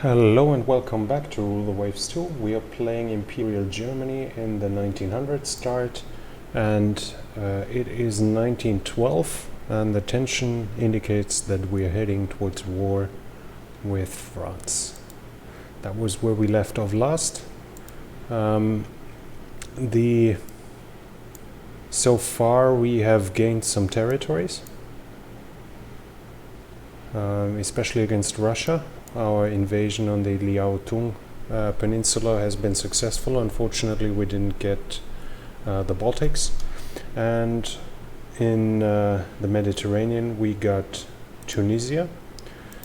Hello and welcome back to Rule the Waves 2. We are playing Imperial Germany in the 1900s start, and it is 1912, and the tension indicates that we are heading towards war with France. That was where we left off last. So far we have gained some territories, especially against Russia. Our invasion on the Liaotung Peninsula has been successful. Unfortunately, we didn't get the Baltics. And in the Mediterranean, we got Tunisia.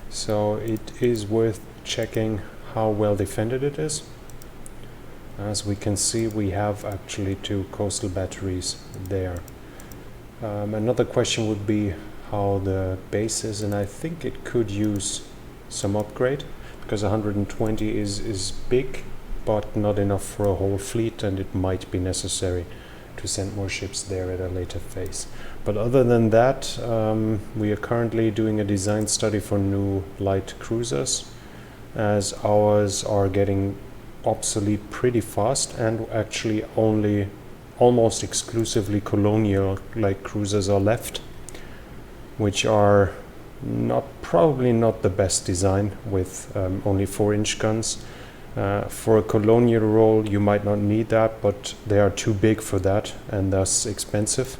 So it is worth checking how well defended it is. As we can see, we have actually 2 coastal batteries there. Another question would be how the base is, and I think it could use some upgrade, because 120 is big but not enough for a whole fleet, and it might be necessary to send more ships there at a later phase. But other than that, we are currently doing a design study for new light cruisers, as ours are getting obsolete pretty fast, and actually only almost exclusively colonial light cruisers are left, which are probably not the best design, with only 4-inch guns. For a colonial role you might not need that, but they are too big for that and thus expensive.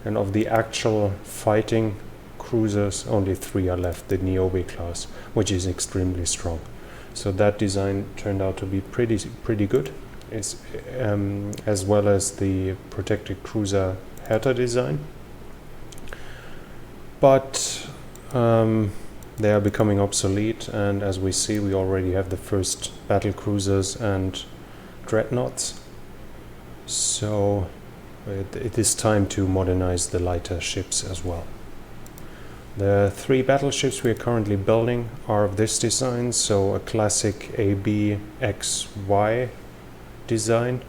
And of the actual fighting cruisers, only 3 are left, the Niobe class, which is extremely strong. So that design turned out to be pretty good, as well as the protected cruiser Hertha design. But they are becoming obsolete, and as we see, we already have the first battle cruisers and dreadnoughts. So it is time to modernize the lighter ships as well. The 3 battleships we are currently building are of this design, so a classic ABXY design.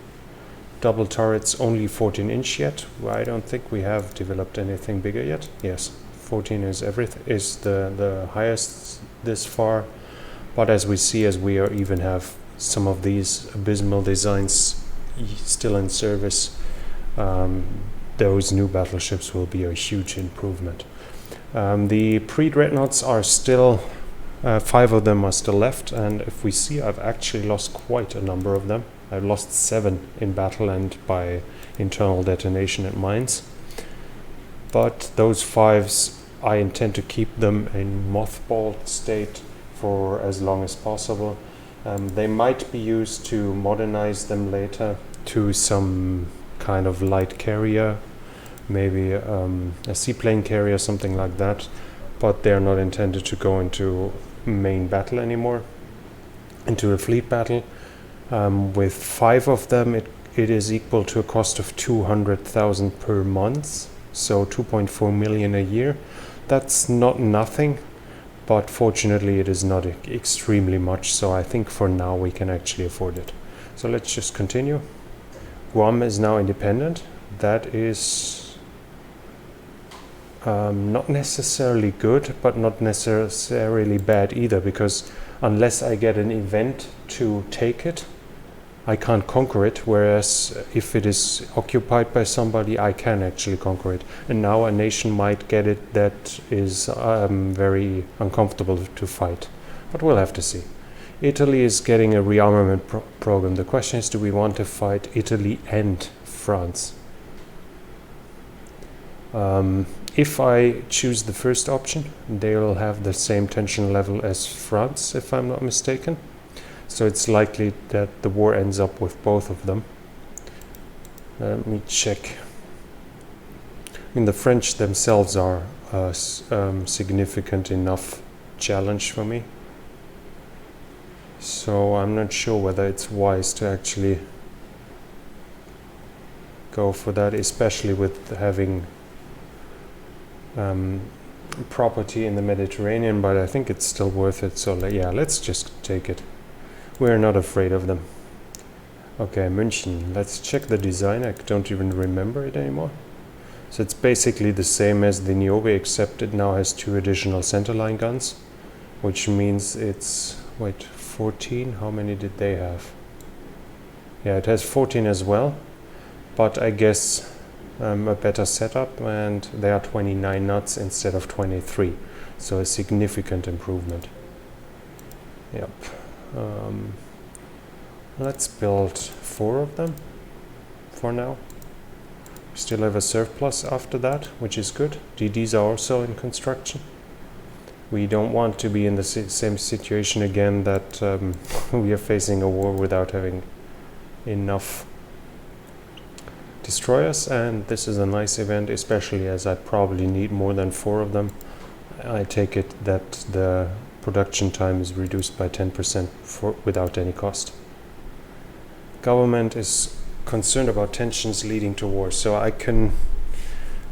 Double turrets, only 14-inch yet. I don't think we have developed anything bigger yet. Yes. 14 is the highest this far, but as we see, as we even have some of these abysmal designs still in service, those new battleships will be a huge improvement. The pre-dreadnoughts are still 5 of them are still left, and if we see, I've actually lost quite a number of them. I've lost 7 in battle and by internal detonation at mines. But those 5s, I intend to keep them in mothballed state for as long as possible. They might be used to modernize them later to some kind of light carrier, maybe a seaplane carrier, something like that. But they're not intended to go into main battle anymore, into a fleet battle. With 5 of them, it is equal to a cost of 200,000 per month. So 2.4 million a year. That's not nothing, but fortunately it is not extremely much, so I think for now we can actually afford it. So let's just continue. Guam is now independent. That is not necessarily good, but not necessarily bad either, because unless I get an event to take it, I can't conquer it, whereas if it is occupied by somebody, I can actually conquer it. And now a nation might get it that is very uncomfortable to fight. But we'll have to see. Italy is getting a rearmament program. The question is, do we want to fight Italy and France? If I choose the first option, they'll have the same tension level as France, if I'm not mistaken. So it's likely that the war ends up with both of them. Let me check. I mean, the French themselves are a significant enough challenge for me. So I'm not sure whether it's wise to actually go for that, especially with having property in the Mediterranean, but I think it's still worth it. So yeah, let's just take it. We're not afraid of them. Okay, München. Let's check the design. I don't even remember it anymore. So it's basically the same as the Niobe, except it now has 2 additional centerline guns, which means it's wait, 14? How many did they have? Yeah, it has 14 as well, but I guess a better setup, and they are 29 knots instead of 23, so a significant improvement. Yep. Let's build 4 of them for now. We still have a surplus after that, which is good. DDs are also in construction. We don't want to be in the same situation again that we are facing a war without having enough destroyers, and this is a nice event, especially as I probably need more than 4 of them. I take it that the production time is reduced by 10% without any cost. Government is concerned about tensions leading to war, so I can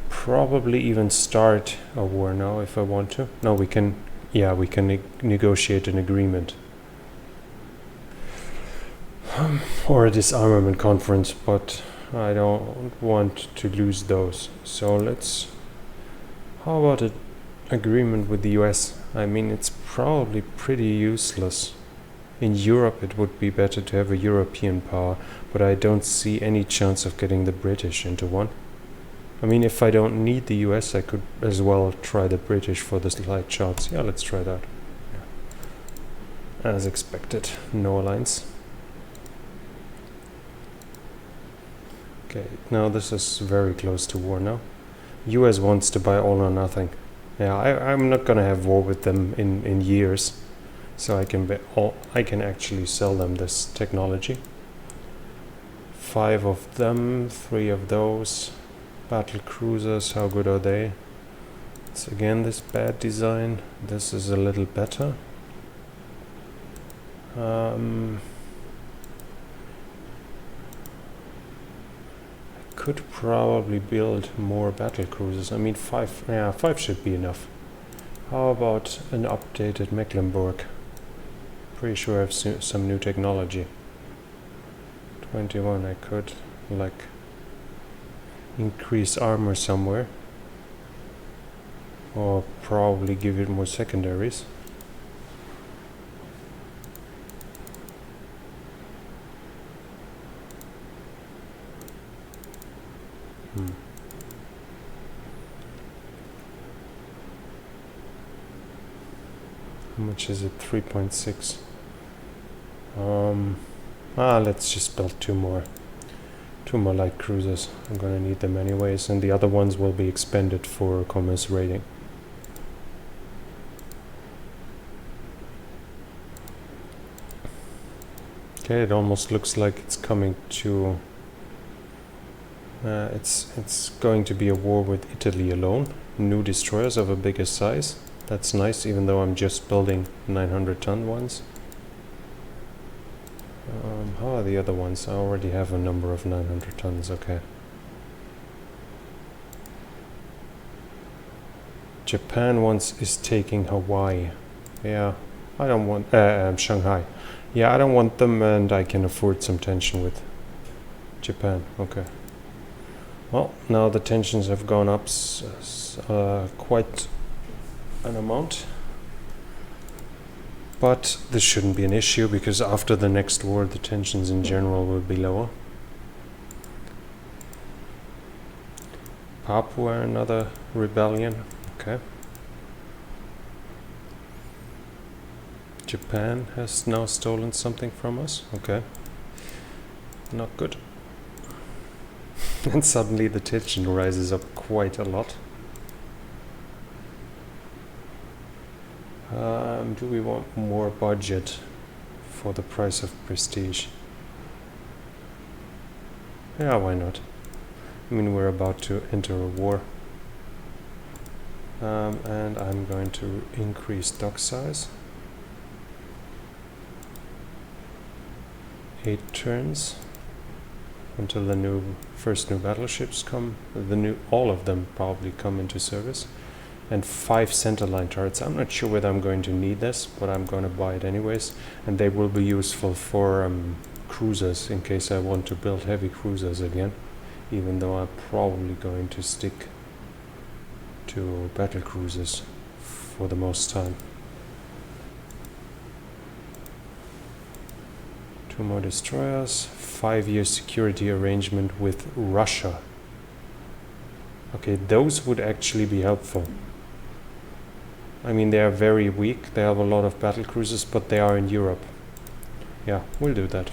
probably even start a war now if I want to. No, we can, yeah, we can negotiate an agreement. Or a disarmament conference, but I don't want to lose those. So let's, how about an agreement with the US? I mean, it's probably pretty useless. In Europe it would be better to have a European power, but I don't see any chance of getting the British into one. I mean, if I don't need the US, I could as well try the British for the slight chance. Yeah, let's try that. Yeah. As expected, no alliance. Okay, now this is very close to war now. US wants to buy all or nothing. Yeah, I'm not gonna have war with them in years, so I can actually sell them this technology. 5 of them, 3 of those. Battle cruisers, how good are they? It's again this bad design. This is a little better. Could probably build more battle cruisers. I mean, 5, yeah, 5 should be enough. How about an updated Mecklenburg? Pretty sure I have some new technology. 21, I could like increase armor somewhere, or probably give it more secondaries. How much is it? 3.6. Let's just build 2 more light cruisers. I'm gonna need them anyways, and the other ones will be expended for commerce raiding. Okay, it almost looks like it's coming to it's going to be a war with Italy alone. New destroyers of a bigger size. That's nice, even though I'm just building 900-ton ones. How are the other ones? I already have a number of 900 tons, okay. Japan is taking Hawaii. Yeah, I don't want... Shanghai. Yeah, I don't want them, and I can afford some tension with Japan, okay. Well, now the tensions have gone up quite an amount. But this shouldn't be an issue, because after the next war the tensions in general will be lower. Papua, another rebellion. Okay. Japan has now stolen something from us. Okay. Not good. And suddenly the tension rises up quite a lot. Do we want more budget for the price of prestige? Yeah, why not? I mean, we're about to enter a war. And I'm going to increase dock size. 8 turns until the first new battleships come. All of them probably come into service. And 5 centerline turrets. I'm not sure whether I'm going to need this, but I'm going to buy it anyways. And they will be useful for cruisers in case I want to build heavy cruisers again. Even though I'm probably going to stick to battle cruisers for the most time. 2 more destroyers. 5-year security arrangement with Russia. Okay, those would actually be helpful. I mean, they are very weak. They have a lot of battle cruisers, but they are in Europe. Yeah, we'll do that.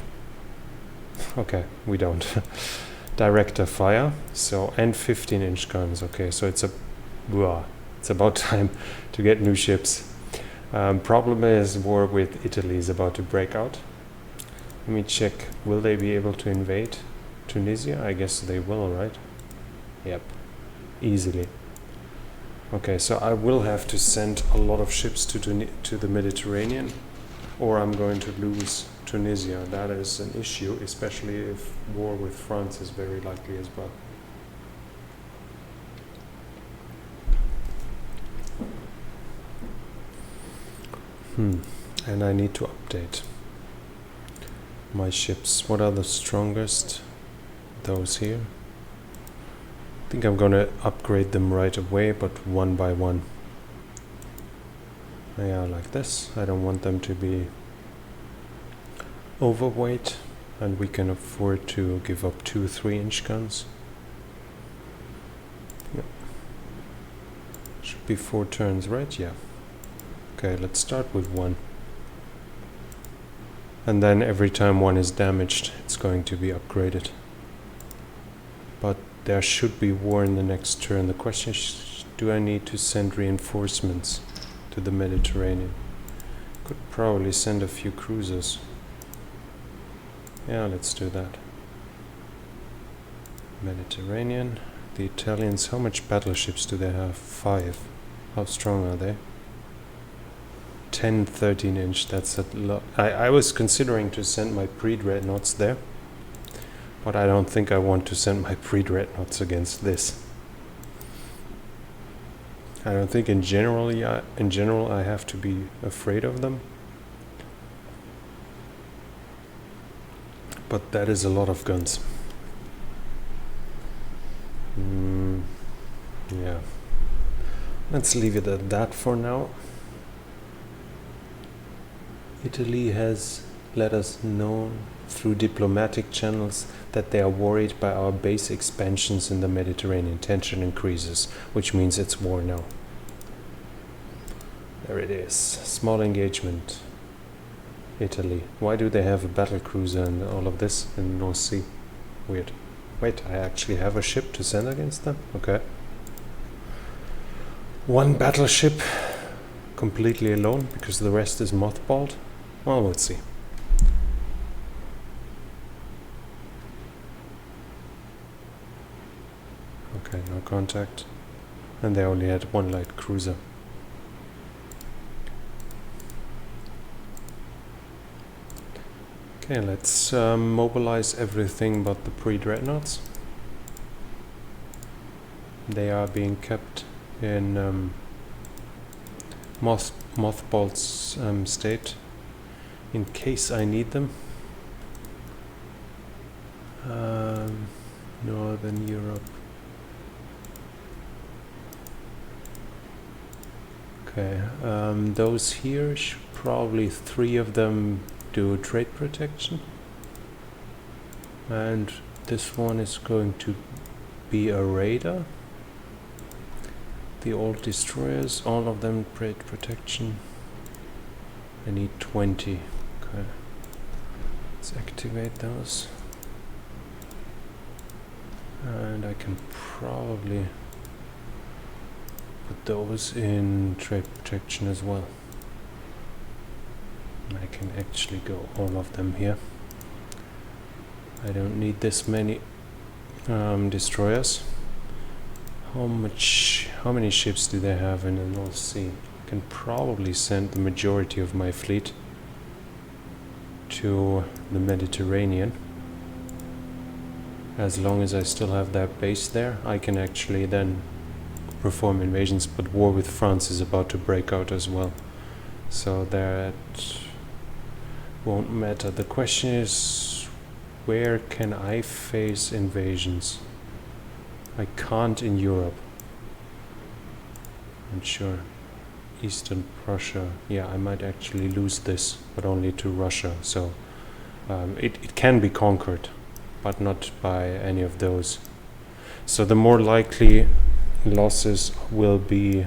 Okay, we don't. Director fire. So, and 15-inch guns. Okay, so it's about time to get new ships. Problem is, war with Italy is about to break out. Let me check. Will they be able to invade Tunisia? I guess they will, right? Yep. Easily. Okay, so I will have to send a lot of ships to the Mediterranean, or I'm going to lose Tunisia. That is an issue, especially if war with France is very likely as well. And I need to update my ships. What are the strongest? Those here. I think I'm gonna upgrade them right away, but one by one. Yeah, like this. I don't want them to be overweight, and we can afford to give up 2 3-inch guns. Yep. Should be 4 turns, right? Yeah. Okay, let's start with 1. And then every time 1 is damaged, it's going to be upgraded. But there should be war in the next turn. The question is, do I need to send reinforcements to the Mediterranean? Could probably send a few cruisers. Yeah, let's do that. Mediterranean. The Italians, how much battleships do they have? 5. How strong are they? 10 13-inch, that's a lot. I was considering to send my pre-dreadnoughts there, but I don't think I want to send my pre-dreadnoughts against this. I don't think in general I have to be afraid of them, but that is a lot of guns. Yeah, let's leave it at that for now. Italy has let us know through diplomatic channels that they are worried by our base expansions in the Mediterranean. Tension increases, which means it's war now. There it is. Small engagement. Italy. Why do they have a battle cruiser and all of this in the North Sea? Weird. Wait, I actually have a ship to send against them? Okay. 1 battleship completely alone because the rest is mothballed. Well, we'll see. Okay, no contact. And they only had 1 light cruiser. Okay, let's mobilize everything but the pre-dreadnoughts. They are being kept in mothballed state in case I need them. Northern Europe. Okay, those here should probably 3 of them do trade protection, and this one is going to be a raider. The old destroyers, all of them trade protection. I need 20. Okay, let's activate those, and I can probably put those in trade protection as well. I can actually go all of them here. I don't need this many destroyers. How many ships do they have in the North Sea? I can probably send the majority of my fleet to the Mediterranean. As long as I still have that base there, I can actually then perform invasions, but war with France is about to break out as well. So that won't matter. The question is, where can I face invasions? I can't in Europe. I'm sure. Eastern Prussia. Yeah, I might actually lose this, but only to Russia. So It can be conquered, but not by any of those. So the more likely losses will be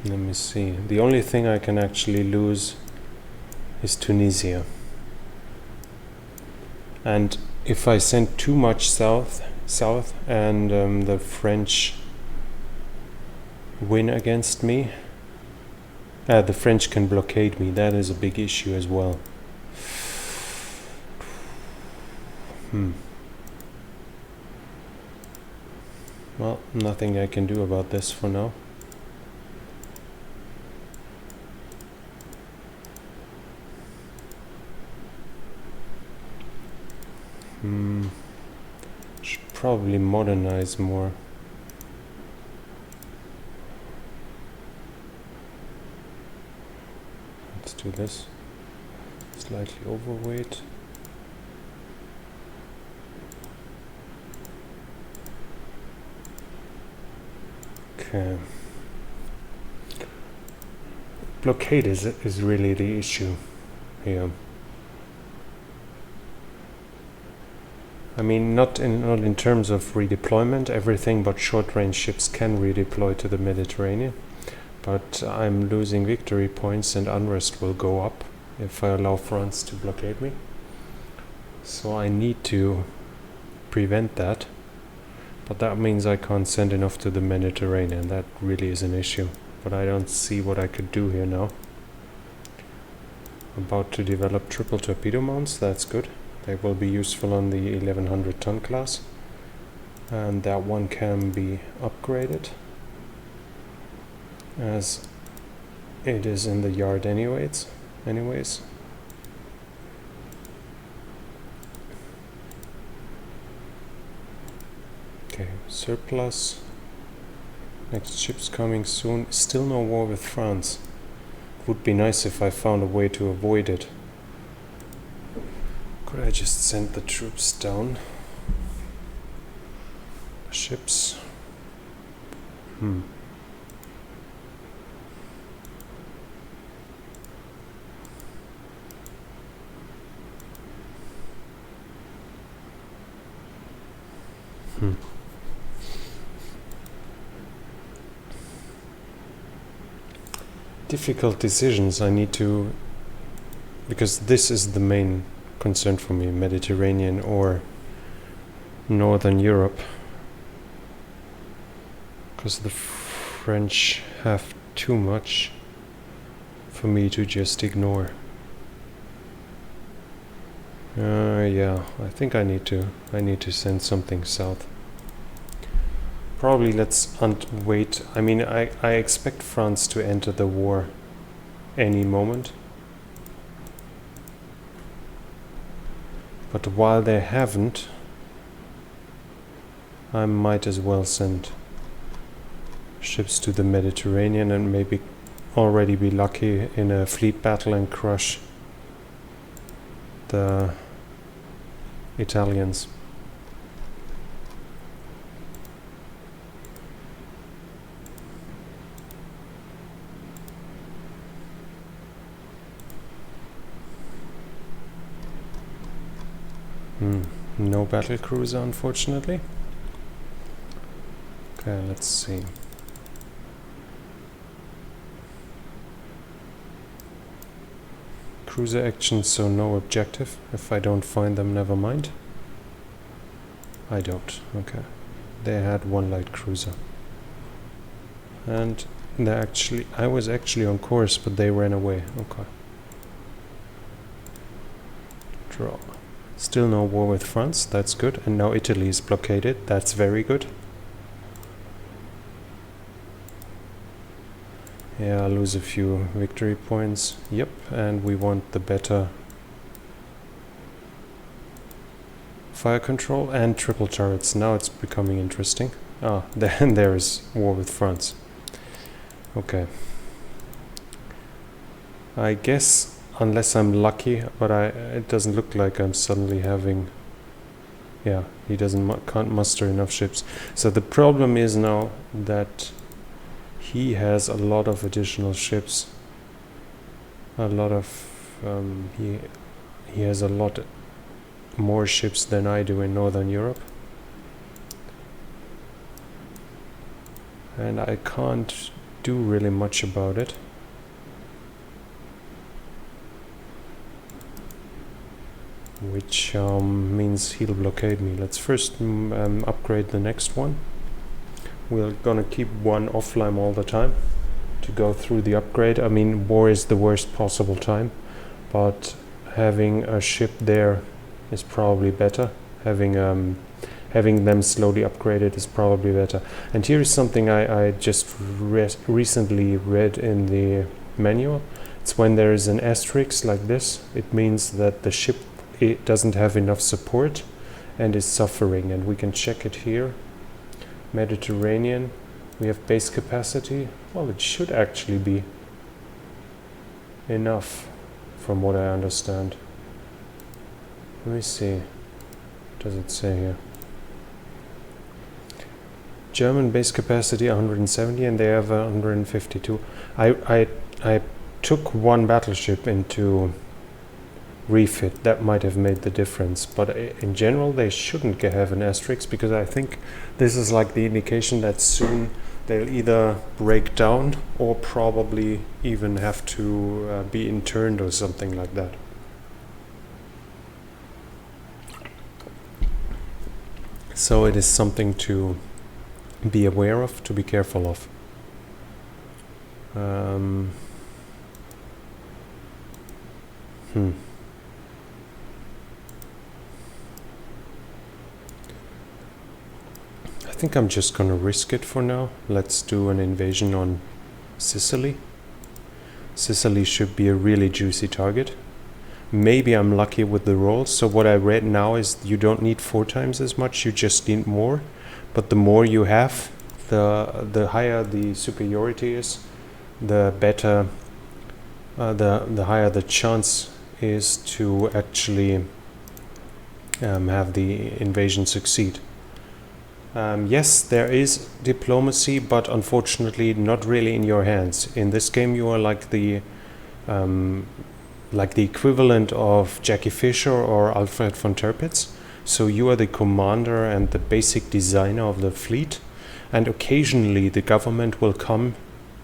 let me see. The only thing I can actually lose is Tunisia. And if I send too much south and the French win against me, the French can blockade me. That is a big issue as well. Well, nothing I can do about this for now. Should probably modernize more. Let's do this. Slightly overweight. Okay. Blockade is really the issue here. I mean, not in terms of redeployment. Everything but short-range ships can redeploy to the Mediterranean, but I'm losing victory points and unrest will go up if I allow France to blockade me. So I need to prevent that, but that means I can't send enough to the Mediterranean. That really is an issue, but I don't see what I could do here now. About to develop triple torpedo mounts. That's good. They will be useful on the 1100 ton class, and that one can be upgraded as it is in the yard anyways. Okay, surplus. Next ship's coming soon. Still no war with France. Would be nice if I found a way to avoid it. Could I just send the troops down? The ships. Difficult decisions I need to, because this is the main concern for me, Mediterranean or Northern Europe, because the French have too much for me to just ignore. Yeah, I think I need to send something south. Probably let's wait. I mean, I expect France to enter the war any moment. But while they haven't, I might as well send ships to the Mediterranean and maybe already be lucky in a fleet battle and crush the Italians. No battle cruiser, unfortunately. Okay, let's see. Cruiser action, so no objective. If I don't find them, never mind. I don't. Okay. They had one light cruiser. And I was actually on course, but they ran away. Okay. Draw. Still no war with France, that's good. And now Italy is blockaded, that's very good. Yeah, I'll lose a few victory points. Yep, and we want the better fire control and triple turrets. Now it's becoming interesting. Ah, then there is war with France. Okay. I guess, unless I'm lucky, but it doesn't look like I'm suddenly having... Yeah, he can't muster enough ships. So the problem is now that he has a lot of additional ships a lot of he has a lot more ships than I do in Northern Europe, and I can't do really much about it. Which means he'll blockade me. Let's first upgrade the next one. We're gonna keep one offline all the time to go through the upgrade. I mean, war is the worst possible time, but having a ship there is probably better. Having them slowly upgraded is probably better. And here is something I just recently read in the manual. It's when there is an asterisk like this, it means that the ship doesn't have enough support and is suffering, and we can check it here. Mediterranean, we have base capacity. Well, it should actually be enough from what I understand. Let me see. What does it say here? German base capacity 170 and they have 152. I took one battleship into refit. That might have made the difference, but in general they shouldn't have an asterisk, because I think this is like the indication that soon they'll either break down or probably even have to be interned or something like that. So it is something to be aware of, to be careful of. I think I'm just gonna risk it for now. Let's do an invasion on Sicily. Sicily should be a really juicy target. Maybe I'm lucky with the rolls. So what I read now is you don't need 4 times as much, you just need more. But the more you have, the higher the superiority is, the better, the higher the chance is to actually have the invasion succeed. Yes, there is diplomacy, but unfortunately not really in your hands. In this game you are like the equivalent of Jacky or Alfred von Tirpitz. So you are the commander and the basic designer of the fleet, and occasionally the government will come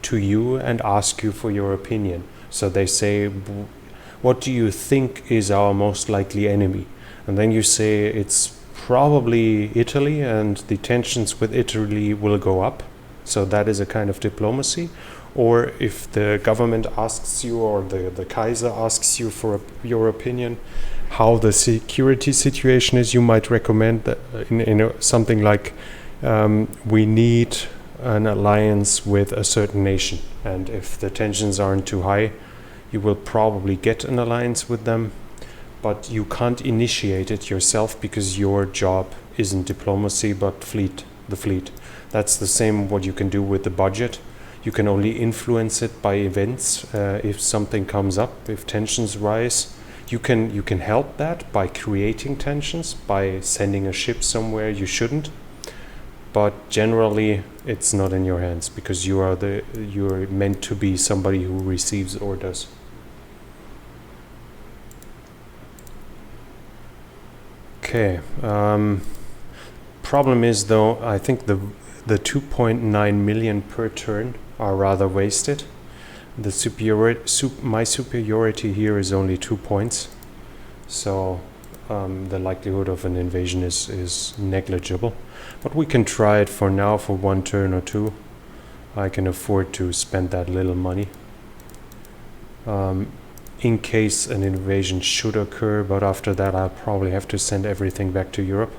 to you and ask you for your opinion. So they say, what do you think is our most likely enemy? And then you say it's probably Italy, and the tensions with Italy will go up. So that is a kind of diplomacy. Or if the government asks you, or the Kaiser asks you for your opinion, how the security situation is, you might recommend that in something like we need an alliance with a certain nation, and if the tensions aren't too high, you will probably get an alliance with them, but you can't initiate it yourself because your job isn't diplomacy but the fleet. That's the same what you can do with the budget. You can only influence it by events. If something comes up, if tensions rise, you can help that by creating tensions, by sending a ship somewhere you shouldn't. But generally, it's not in your hands, because you're meant to be somebody who receives orders. Okay. Problem is, though, I think the 2.9 million per turn are rather wasted. My superiority here is only 2 points, so the likelihood of an invasion is negligible. But we can try it for now, for 1 turn or 2. I can afford to spend that little money in case an invasion should occur, but after that I'll probably have to send everything back to Europe.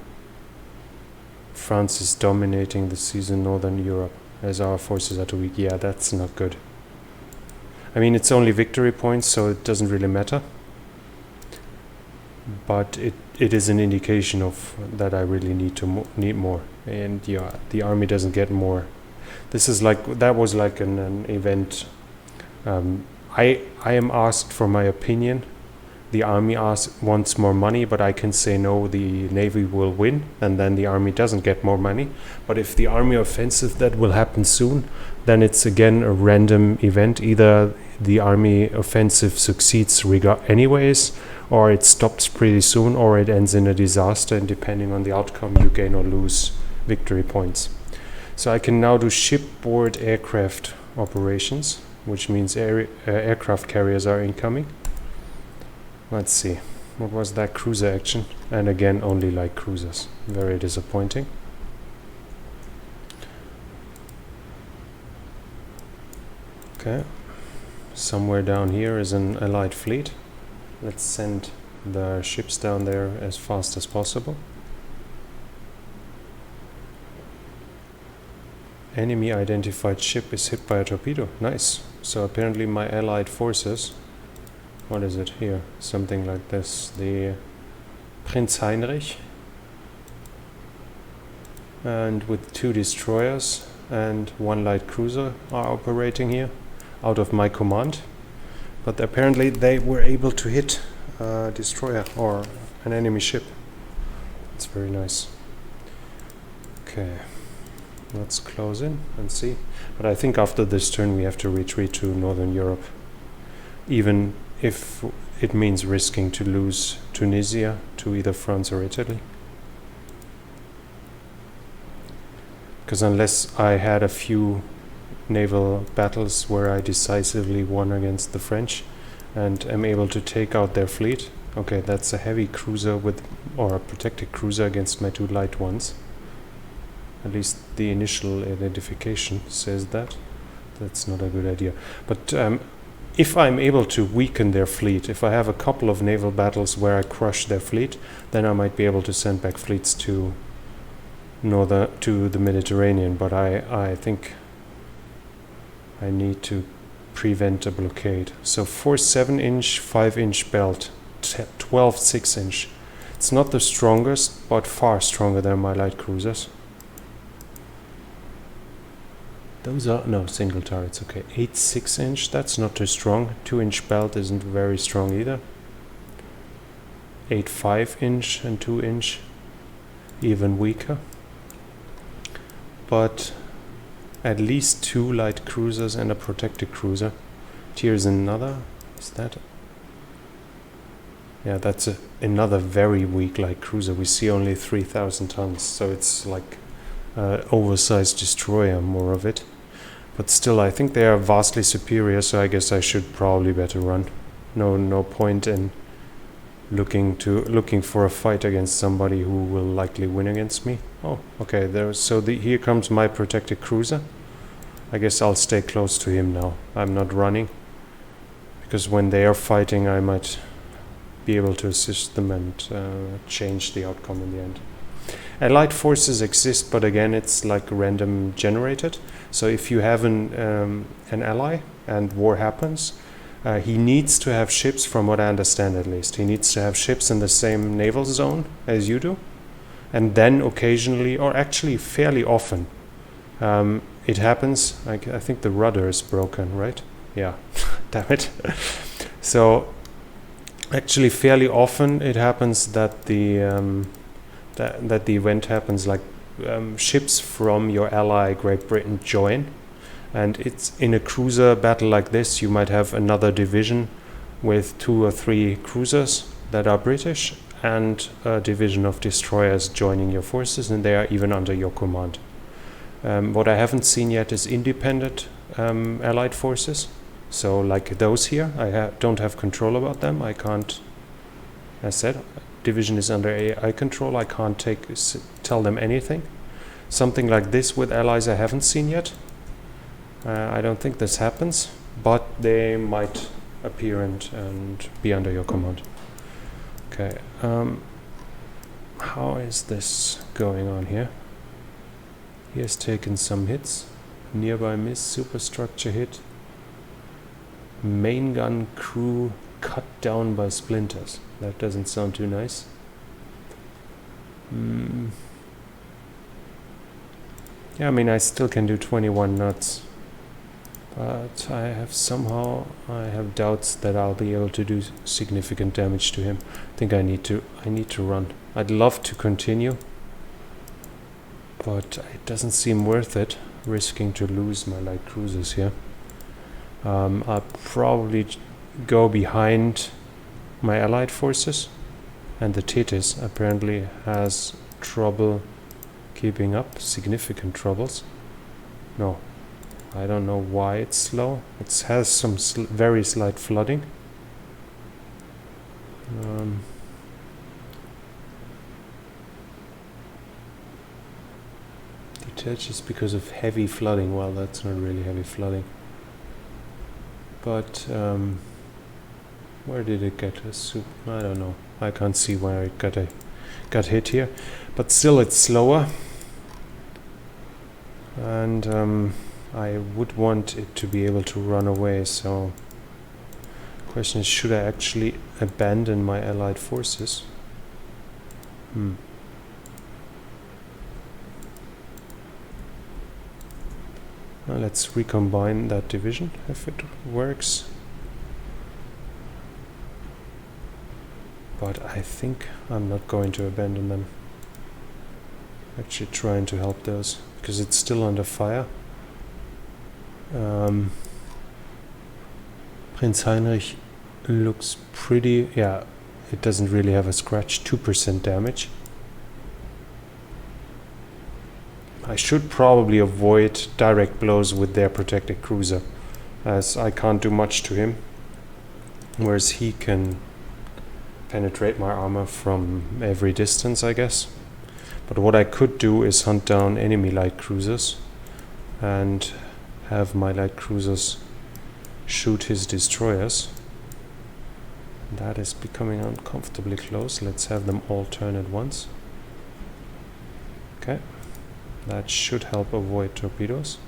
France is dominating the seas in Northern Europe as our forces are too weak. Yeah, that's not good. I mean, it's only victory points, so it doesn't really matter. But it is an indication of that I really need more. And yeah, the army doesn't get more. This is like, that was like an event. I am asked for my opinion. The army wants more money, but I can say no, the navy will win, and then the army doesn't get more money. But if the army offensive that will happen soon, then it's again a random event. Either the army offensive succeeds anyways, or it stops pretty soon, or it ends in a disaster, and depending on the outcome you gain or lose victory points. So I can now do shipboard aircraft operations, which means aircraft carriers are incoming. Let's see, what was that cruiser action? And again, only light cruisers. Very disappointing. Okay, somewhere down here is an allied fleet. Let's send the ships down there as fast as possible. Enemy identified ship is hit by a torpedo. Nice. So apparently my allied forces, what is it here? Something like this. The Prinz Heinrich, and with 2 destroyers and 1 light cruiser are operating here out of my command. But apparently they were able to hit a destroyer or an enemy ship. It's very nice. Okay, let's close in and see. But I think after this turn we have to retreat to Northern Europe, even if it means risking to lose Tunisia to either France or Italy. Because unless I had a few naval battles where I decisively won against the French and am able to take out their fleet. Okay, that's a heavy cruiser with, or a protected cruiser against my 2 light ones. At least the initial identification says that. That's not a good idea. But if I'm able to weaken their fleet, if I have a couple of naval battles where I crush their fleet, then I might be able to send back fleets to the Mediterranean. But I think I need to prevent a blockade. So 4 7-inch, 5-inch belt, 12 6-inch. It's not the strongest, but far stronger than my light cruisers. Those are, no, single turrets, okay. 8 6-inch, that's not too strong. 2-inch belt isn't very strong either. 8 5-inch and 2-inch, even weaker. But at least 2 light cruisers and a protected cruiser. Here's another. Is that? Yeah, that's another very weak light cruiser. We see only 3,000 tons, so it's like oversized destroyer, more of it. But still, I think they are vastly superior, so I guess I should probably better run. No point in looking for a fight against somebody who will likely win against me. Oh, okay. Here comes my protected cruiser. I guess I'll stay close to him now. I'm not running, because when they are fighting, I might be able to assist them and change the outcome in the end. Allied forces exist, but again, it's like random generated. So if you have an ally and war happens, he needs to have ships, from what I understand at least. He needs to have ships in the same naval zone as you do. And then occasionally, or actually fairly often, it happens. I think the rudder is broken, right? Yeah, damn it. So actually fairly often it happens that the event happens, like ships from your ally Great Britain join, and it's in a cruiser battle like this. You might have another division with 2 or 3 cruisers that are British and a division of destroyers joining your forces, and they are even under your command. What I haven't seen yet is independent allied forces. So like those here, I don't have control about them. I can't, as said, division is under AI control. I can't tell them anything. Something like this with allies I haven't seen yet. I don't think this happens, but they might appear and be under your command. Okay, how is this going on here? He has taken some hits. Nearby miss, superstructure hit. Main gun crew cut down by splinters. That doesn't sound too nice. Yeah, I mean, I still can do 21 knots, but I have doubts that I'll be able to do significant damage to him. I think I need to run. I'd love to continue, but it doesn't seem worth it, risking to lose my light cruisers here. I'll probably go behind my allied forces, and the Thetis apparently has trouble keeping up, significant troubles. No, I don't know why it's slow. It has some very slight flooding. Detaches because of heavy flooding. Well, that's not really heavy flooding. But where did it get us? I don't know. I can't see where it got hit here. But still, it's slower. And I would want it to be able to run away. So, the question is, should I actually abandon my allied forces? Well, let's recombine that division if it works. But I think I'm not going to abandon them. Actually trying to help those, because it's still under fire. Prince Heinrich looks pretty... yeah, it doesn't really have a scratch. 2% damage. I should probably avoid direct blows with their protected cruiser, as I can't do much to him, whereas he can penetrate my armor from every distance, I guess. But what I could do is hunt down enemy light cruisers and have my light cruisers shoot his destroyers. That is becoming uncomfortably close. Let's have them all turn at once. Okay. That should help avoid torpedoes.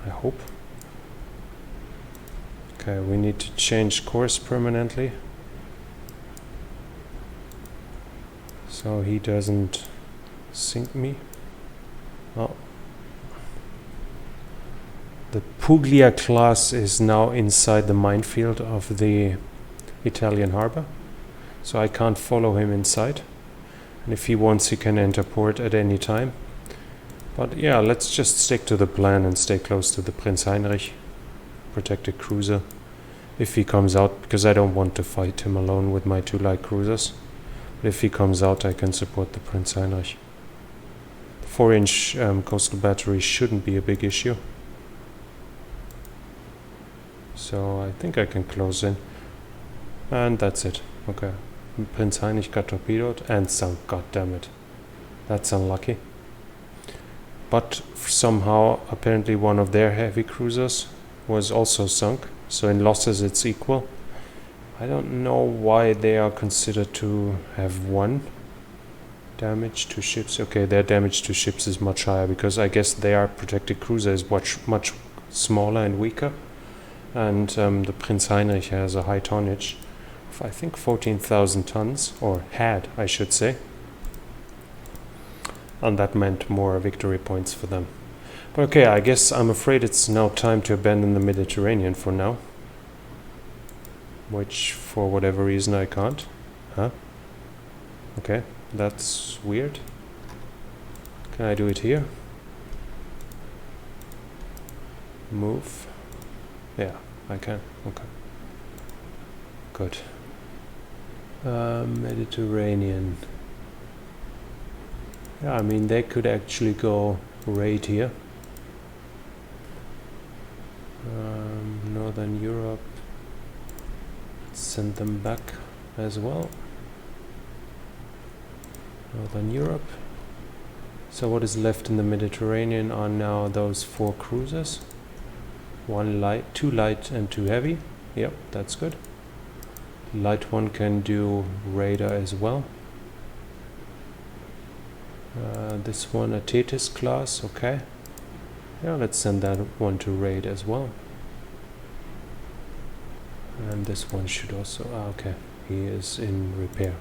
I hope. Okay, we need to change course permanently, so he doesn't sink me. Oh. The Puglia class is now inside the minefield of the Italian harbor. So I can't follow him inside. And if he wants, he can enter port at any time. But yeah, let's just stick to the plan and stay close to the Prinz Heinrich protected cruiser if he comes out, because I don't want to fight him alone with my 2 light cruisers. But if he comes out, I can support the Prinz Heinrich. The 4-inch coastal battery shouldn't be a big issue. So I think I can close in. And that's it. Okay. Prinz Heinrich got torpedoed and sunk, god damn it. That's unlucky. But somehow, apparently one of their heavy cruisers was also sunk, so in losses it's equal. I don't know why they are considered to have 1 damage to ships. Okay, their damage to ships is much higher, because I guess their protected cruiser is much smaller and weaker. And the Prinz Heinrich has a high tonnage. I think 14,000 tons, or had, I should say. And that meant more victory points for them. But okay, I guess I'm afraid it's now time to abandon the Mediterranean for now. Which, for whatever reason, I can't. Huh? Okay, that's weird. Can I do it here? Move. Yeah, I can. Okay. Good. Mediterranean. Yeah, I mean, they could actually go raid here. Northern Europe. Send them back as well. Northern Europe. So what is left in the Mediterranean are now those 4 cruisers. 1 light, 2 light and 2 heavy. Yep, that's good. Light one can do radar as well. This one a Thetis class, okay. Yeah, let's send that one to raid as well. And this one should also... okay, he is in repair.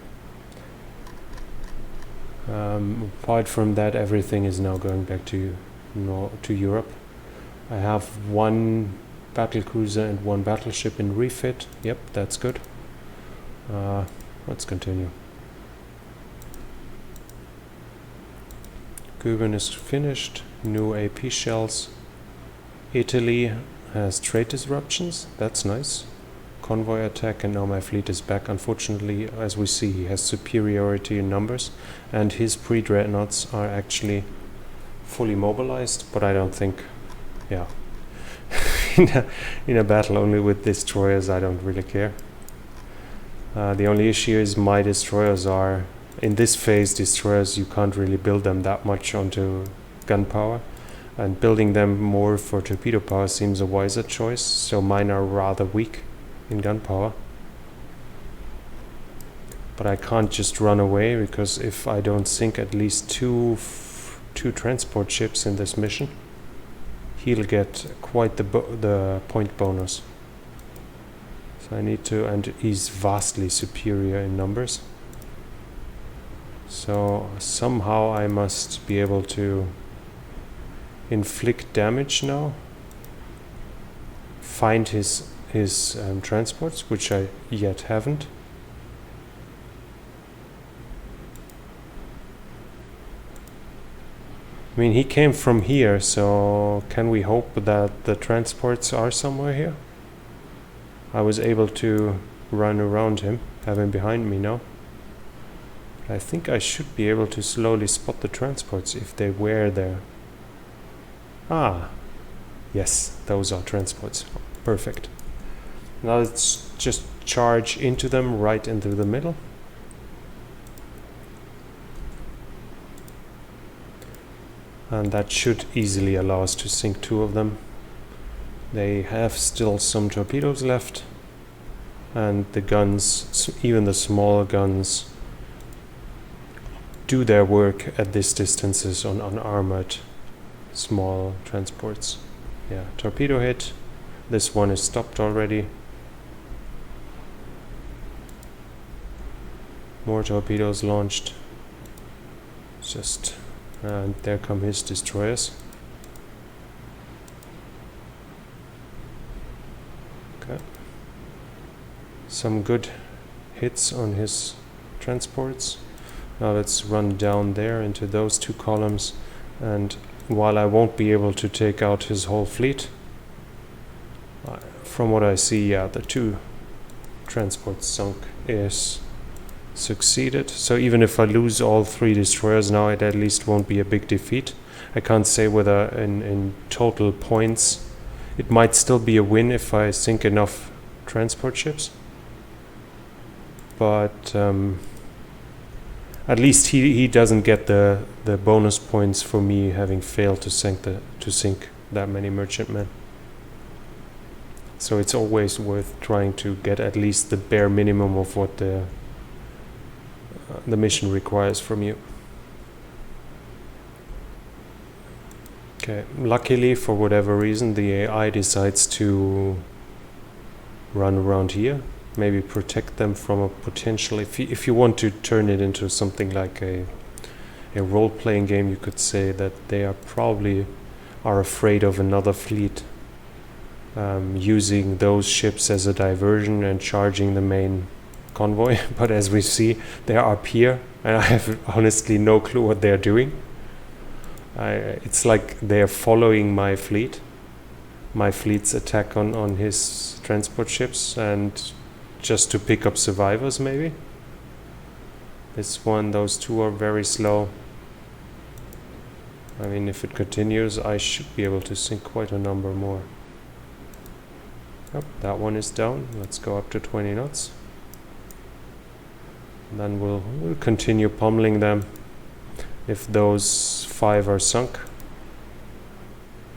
Apart from that, everything is now going back to Europe. I have 1 battle cruiser and 1 battleship in refit. Yep, that's good. Let's continue. Goeben is finished. New AP shells. Italy has trade disruptions. That's nice. Convoy attack, and now my fleet is back. Unfortunately, as we see, he has superiority in numbers, and his pre-dreadnoughts are actually fully mobilized, but I don't think, yeah. in a battle only with destroyers, I don't really care. The only issue is my destroyers are, in this phase, destroyers, you can't really build them that much onto gunpowder, and building them more for torpedo power seems a wiser choice, so mine are rather weak in gunpowder. But I can't just run away, because if I don't sink at least two transport ships in this mission, he'll get quite the point bonus. So I need to, and he's vastly superior in numbers. So somehow I must be able to inflict damage now. Find his transports, which I yet haven't. I mean, he came from here, so can we hope that the transports are somewhere here? I was able to run around him, have him behind me now. I think I should be able to slowly spot the transports if they were there. Ah, yes, those are transports. Perfect. Now let's just charge into them, right into the middle. And that should easily allow us to sink two of them. They have still some torpedoes left. And the guns, even the smaller guns, do their work at these distances on unarmored small transports. Yeah, torpedo hit. This one is stopped already. More torpedoes launched. Just, and there come his destroyers. Okay. Some good hits on his transports. Now let's run down there into those two columns, and while I won't be able to take out his whole fleet, from what I see, yeah, the two transports sunk is succeeded. So even if I lose all three destroyers now, it at least won't be a big defeat. I can't say whether in total points it might still be a win if I sink enough transport ships, but at least he doesn't get the bonus points for me having failed to sink that many merchantmen. So it's always worth trying to get at least the bare minimum of what the mission requires from you. Okay, luckily for whatever reason the AI decides to run around here. Maybe protect them from a potential, if you want to turn it into something like a role-playing game, you could say that they are probably afraid of another fleet using those ships as a diversion and charging the main convoy. But as we see, they are up here and I have honestly no clue what they're doing. It's like they're following my fleet's attack on his transport ships, and just to pick up survivors maybe. Those two are very slow. I mean, if it continues, I should be able to sink quite a number more. Yep, that one is down. Let's go up to 20 knots. And then we'll continue pummeling them. If those 5 are sunk.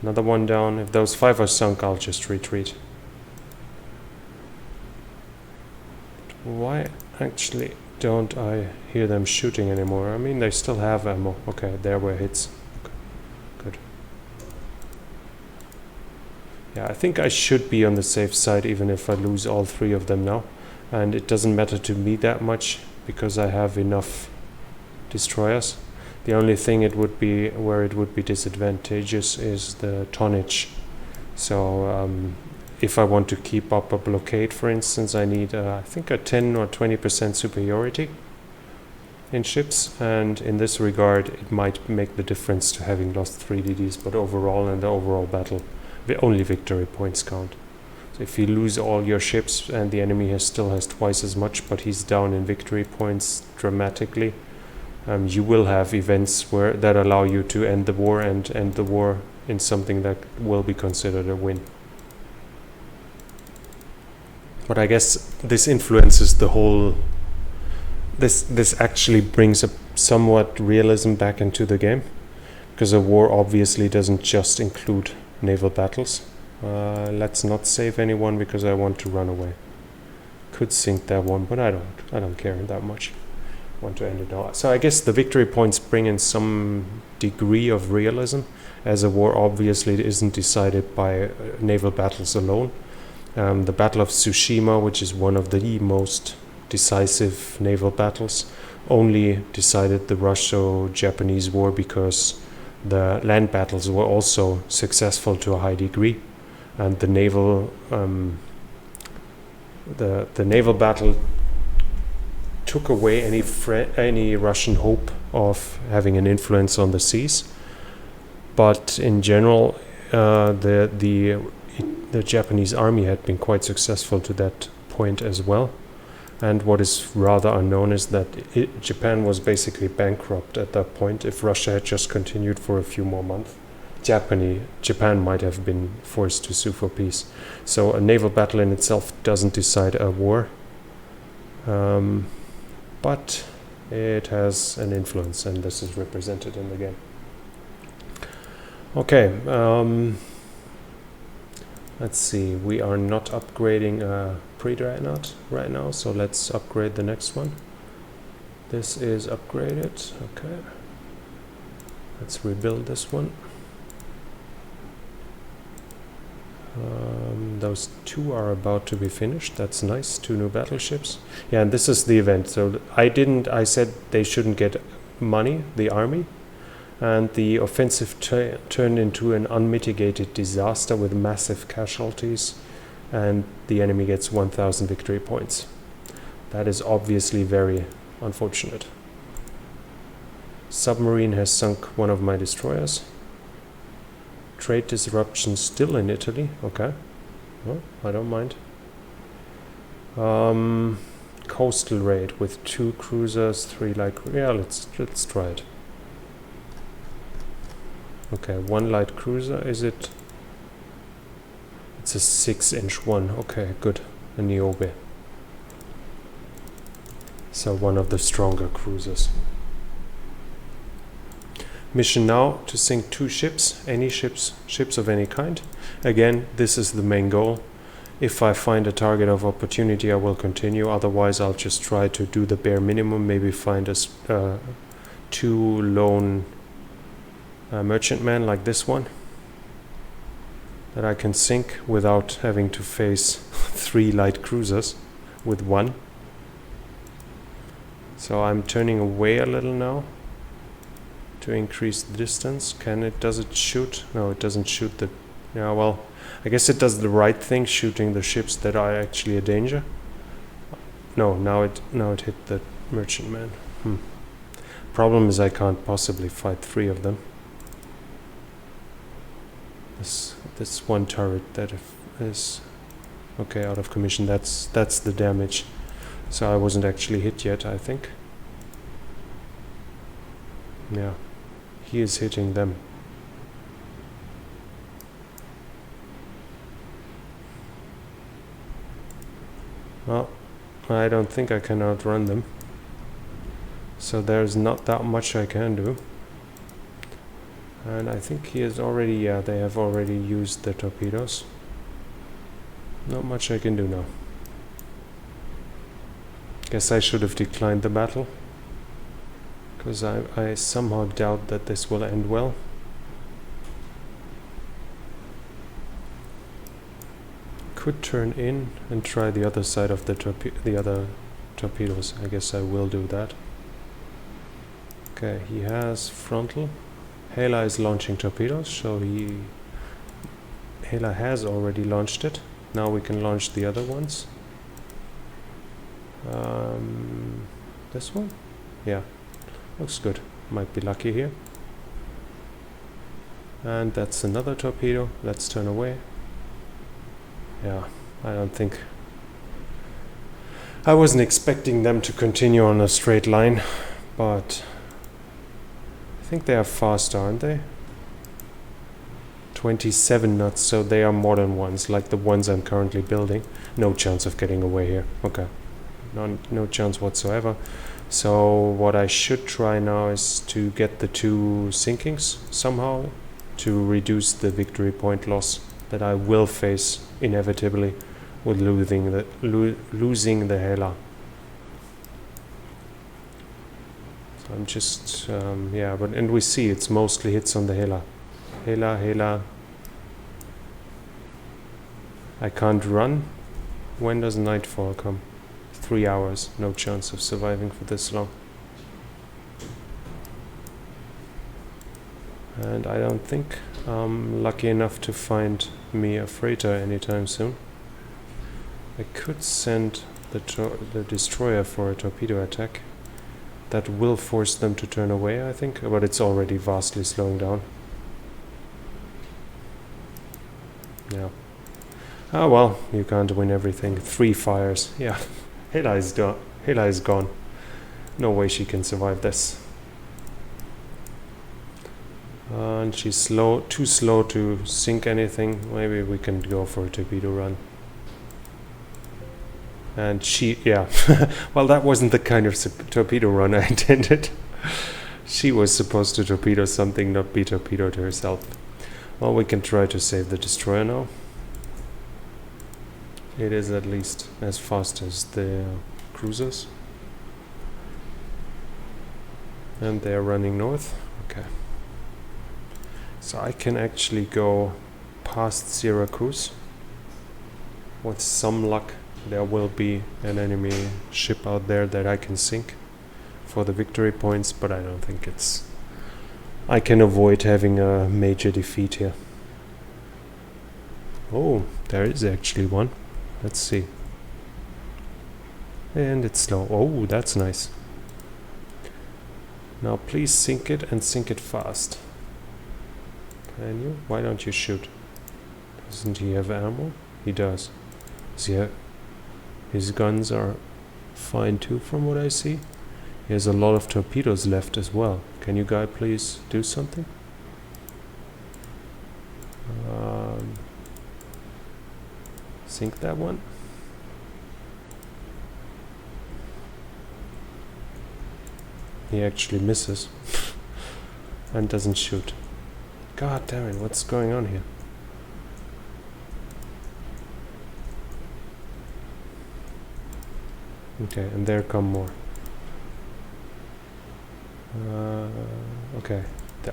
Another one down. If those 5 are sunk, I'll just retreat. Why actually don't I hear them shooting anymore? I mean, they still have ammo. Okay, there were hits. Okay, good. Yeah, I think I should be on the safe side even if I lose all 3 of them now. And it doesn't matter to me that much because I have enough destroyers. The only thing where it would be disadvantageous is the tonnage. So if I want to keep up a blockade, for instance, I need I think a 10 or 20% superiority. in ships, and in this regard it might make the difference to having lost 3 DDs, but overall in the overall battle only victory points count. So if you lose all your ships and the enemy still has twice as much, but he's down in victory points dramatically, you will have events that allow you to end the war and end the war in something that will be considered a win. But I guess this influences the whole. This actually brings a somewhat realism back into the game, because a war obviously doesn't just include naval battles. Let's not save anyone because I want to run away. Could sink that one, but I don't care that much. I want to end it now. So I guess the victory points bring in some degree of realism, as a war obviously isn't decided by naval battles alone. The Battle of Tsushima, which is one of the most decisive naval battles, only decided the Russo-Japanese War because the land battles were also successful to a high degree, and the naval the naval battle took away any Russian hope of having an influence on the seas. But in general, the Japanese army had been quite successful to that point as well. And what is rather unknown is that Japan was basically bankrupt at that point. If Russia had just continued for a few more months, Japan might have been forced to sue for peace. So a naval battle in itself doesn't decide a war, but it has an influence, and this is represented in the game. Okay, let's see, we are not upgrading a pre-dreadnought right now, so let's upgrade the next one. This is upgraded. Okay, let's rebuild this one. Those two are about to be finished. That's nice. 2 new battleships. Yeah, and this is the event. So I said they shouldn't get money, the army, and the offensive turned into an unmitigated disaster with massive casualties, and the enemy gets 1,000 victory points. That is obviously very unfortunate. Submarine has sunk one of my destroyers. Trade disruption still in Italy. Okay, well, I don't mind. Coastal raid with 2 cruisers, 3 light. Yeah, let's try it. Okay, 1 light cruiser. Is it? It's a 6-inch one. Okay, good. A Niobe. So one of the stronger cruisers. Mission now to sink 2 ships, any ships of any kind. Again, this is the main goal. If I find a target of opportunity, I will continue. Otherwise, I'll just try to do the bare minimum. Maybe find 2 lone merchantmen like this one that I can sink without having to face 3 light cruisers with 1. So I'm turning away a little now to increase the distance. Does it shoot? No, it doesn't shoot the... Yeah, well, I guess it does the right thing, shooting the ships that are actually a danger. No, now it hit the merchantman. Problem is I can't possibly fight 3 of them. This one turret that is okay, out of commission. That's the damage. So I wasn't actually hit yet, I think. Yeah, he is hitting them. Well, I don't think I can outrun them. So there's not that much I can do. And I think he is already, yeah, they have already used the torpedoes. Not much I can do now. Guess I should have declined the battle, because I somehow doubt that this will end well. Could turn in and try the other side of the other torpedoes. I guess I will do that. Okay, he has frontal. Hela is launching torpedoes, so Hela has already launched it. Now we can launch the other ones. This one? Yeah, Looks good. Might be lucky here. And that's another torpedo. Let's turn away. Yeah, I don't think... I wasn't expecting them to continue on a straight line, but I think they are faster, aren't they? 27 knots, so they are modern ones, like the ones I'm currently building. No chance of getting away here. Okay, no chance whatsoever. So what I should try now is to get the 2 sinkings somehow to reduce the victory point loss that I will face inevitably with losing the Hela. So I'm just yeah, and we see it's mostly hits on the Hela. Hela. I can't run. When does nightfall come? 3 hours. No chance of surviving for this long. And I don't think I'm lucky enough to find me a freighter anytime soon. I could send the destroyer for a torpedo attack. That will force them to turn away, I think, but it's already vastly slowing down. Yeah. Oh well, you can't win everything. 3 fires. Yeah. Hela is done. Hela is gone. No way she can survive this. And she's slow, too slow to sink anything. Maybe we can go for a torpedo run. And she, yeah. Well, that wasn't the kind of torpedo run I intended. She was supposed to torpedo something, not be torpedoed herself. Well, we can try to save the destroyer now. It is at least as fast as the cruisers. And they're running north. Okay. So I can actually go past Syracuse. With some luck, there will be an enemy ship out there that I can sink for the victory points, but I don't think it's... I can avoid having a major defeat here. Oh, there is actually one. Let's see. And it's slow. Oh, that's nice. Now please sink it and sink it fast. Can you? Why don't you shoot? Doesn't he have ammo? He does. His guns are fine too from what I see. He has a lot of torpedoes left as well. Can you guy please do something? Sink that one. He actually misses and doesn't shoot. God damn it, what's going on here? Okay, and there come more. Okay.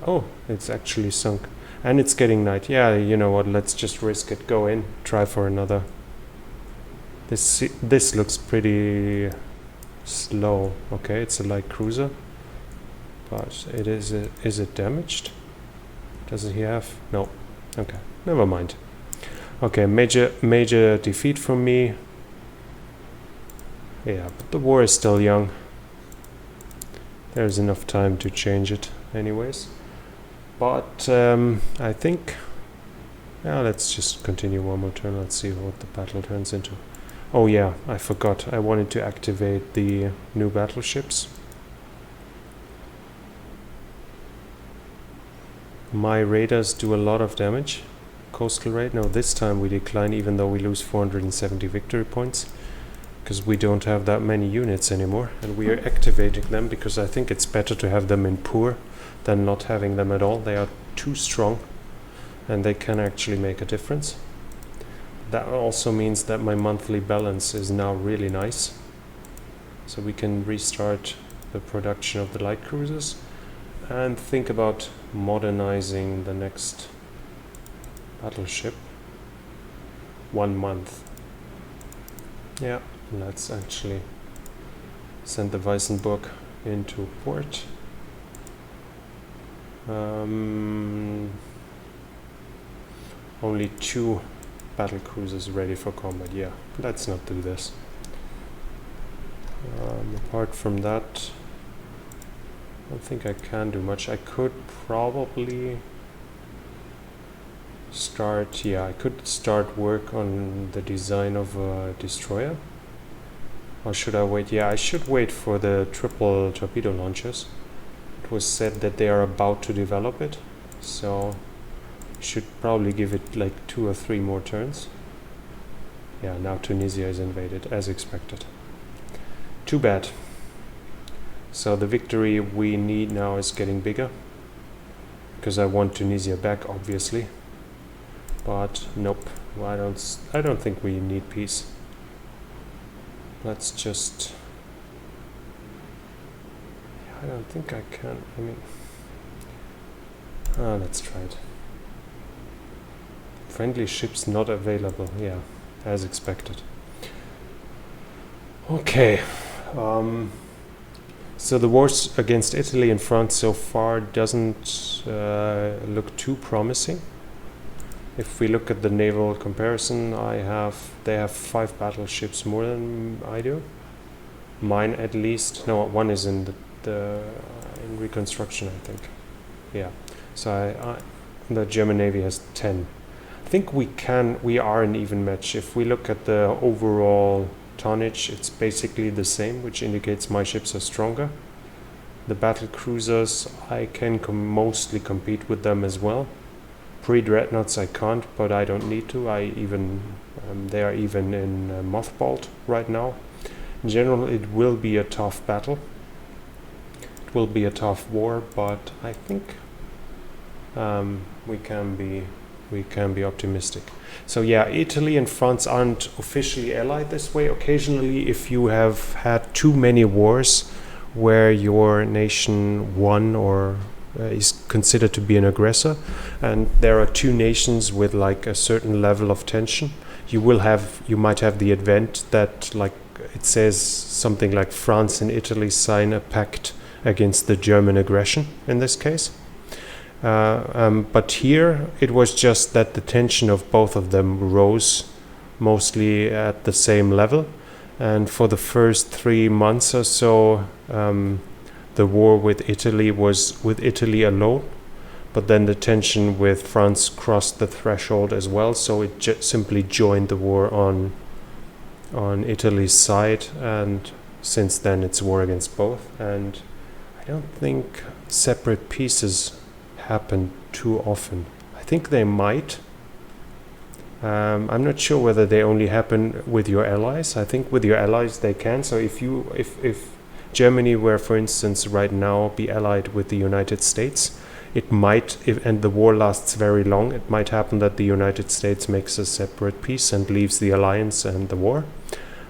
Oh, it's actually sunk. And it's getting night. Yeah, you know what, let's just risk it. Go in, try for another. This looks pretty slow. Okay, it's a light cruiser. But it is it damaged? Doesn't he have? No. Okay, never mind. Okay, major defeat from me. Yeah, but the war is still young. There's enough time to change it anyways. But I think... Yeah, let's just continue one more turn. Let's see what the battle turns into. Oh yeah, I forgot. I wanted to activate the new battleships. My radars do a lot of damage. Coastal raid. No, this time we decline even though we lose 470 victory points. Because we don't have that many units anymore. And we are activating them because I think it's better to have them in poor than not having them at all. They are too strong and they can actually make a difference. That also means that my monthly balance is now really nice. So we can restart the production of the light cruisers and think about modernizing the next battleship. 1 month. Yeah, let's actually send the Weissenburg into port. Only 2 battle cruisers ready for combat. Yeah, let's not do this. Apart from that, I don't think I can do much. I could probably start, I could start work on the design of a destroyer. Or should I wait? Yeah, I should wait for the triple torpedo launchers. It was said that they are about to develop it, so should probably give it like 2 or 3 more turns. Yeah, now Tunisia is invaded, as expected. Too bad. So the victory we need now is getting bigger, because I want Tunisia back, obviously. But nope, I don't think we need peace. Let's just... I don't think I can, let's try it. Friendly ships not available, yeah, as expected. Okay, so the wars against Italy and France so far doesn't look too promising. If we look at the naval comparison, they have 5 battleships more than I do. Mine at least, no, one is in in reconstruction, I think. Yeah, so the German Navy has 10. I think we are an even match. If we look at the overall tonnage, it's basically the same, which indicates my ships are stronger. The battle cruisers, I can mostly compete with them as well. Pre-dreadnoughts I can't, but I don't need to. They are even in mothballed right now. In general, it will be a tough battle. It will be a tough war, but I think we can be optimistic. So yeah, Italy and France aren't officially allied this way. Occasionally, if you have had too many wars where your nation won or is considered to be an aggressor, and there are 2 nations with like a certain level of tension, you might have the event that, like, it says something like France and Italy sign a pact against the German aggression in this case. But here it was just that the tension of both of them rose mostly at the same level, and for the first 3 months or so the war with Italy was with Italy alone, but then the tension with France crossed the threshold as well, so it simply joined the war on Italy's side, and since then it's war against both. And I don't think separate pieces happen too often. I think they might. I'm not sure whether they only happen with your allies. I think with your allies they can. So if Germany were, for instance, right now be allied with the United States, it might, and the war lasts very long, it might happen that the United States makes a separate peace and leaves the alliance and the war.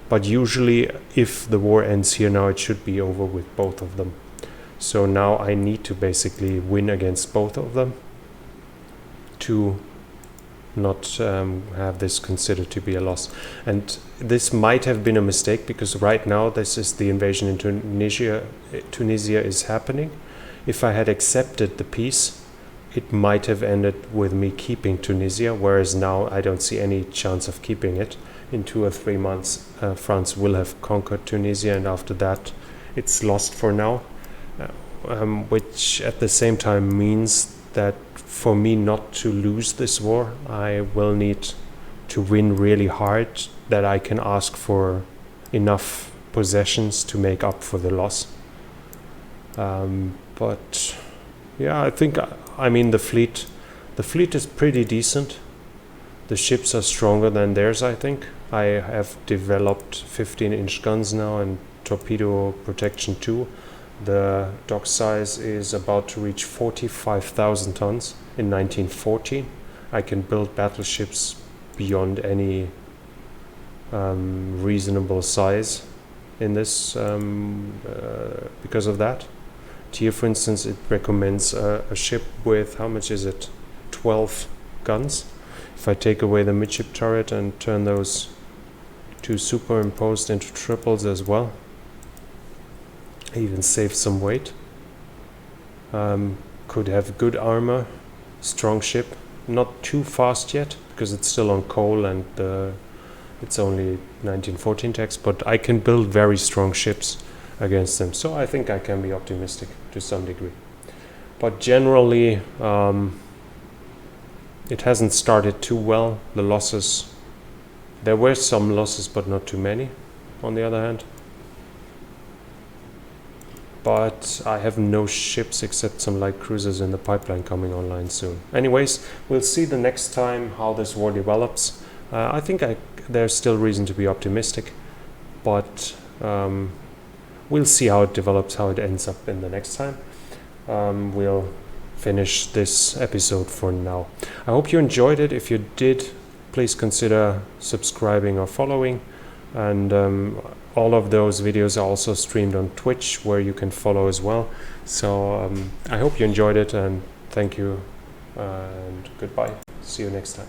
But usually, if the war ends here now, it should be over with both of them. So now I need to basically win against both of them to not have this considered to be a loss. And this might have been a mistake, because right now this is the invasion in Tunisia. Tunisia is happening. If I had accepted the peace, it might have ended with me keeping Tunisia, whereas now I don't see any chance of keeping it. In 2 or 3 months, France will have conquered Tunisia, and after that it's lost for now. Which at the same time means that for me not to lose this war, I will need to win really hard, that I can ask for enough possessions to make up for the loss. But yeah, I think, the fleet is pretty decent. The ships are stronger than theirs, I think. I have developed 15-inch guns now and torpedo protection too. The dock size is about to reach 45,000 tons in 1914. I can build battleships beyond any reasonable size in this because of that. Here, for instance, it recommends a ship with, how much is it? 12 guns. If I take away the midship turret and turn those 2 superimposed into triples as well, even save some weight. Could have good armor, strong ship, not too fast yet because it's still on coal and it's only 1914 text, but I can build very strong ships against them. So I think I can be optimistic to some degree. But generally, it hasn't started too well. The losses, there were some losses, but not too many, on the other hand. But I have no ships except some light cruisers in the pipeline coming online soon. Anyways, we'll see the next time how this war develops. I think there's still reason to be optimistic, but we'll see how it develops, how it ends up in the next time. We'll finish this episode for now. I hope you enjoyed it. If you did, please consider subscribing or following. And all of those videos are also streamed on Twitch, where you can follow as well. So I hope you enjoyed it, and thank you, and goodbye. See you next time.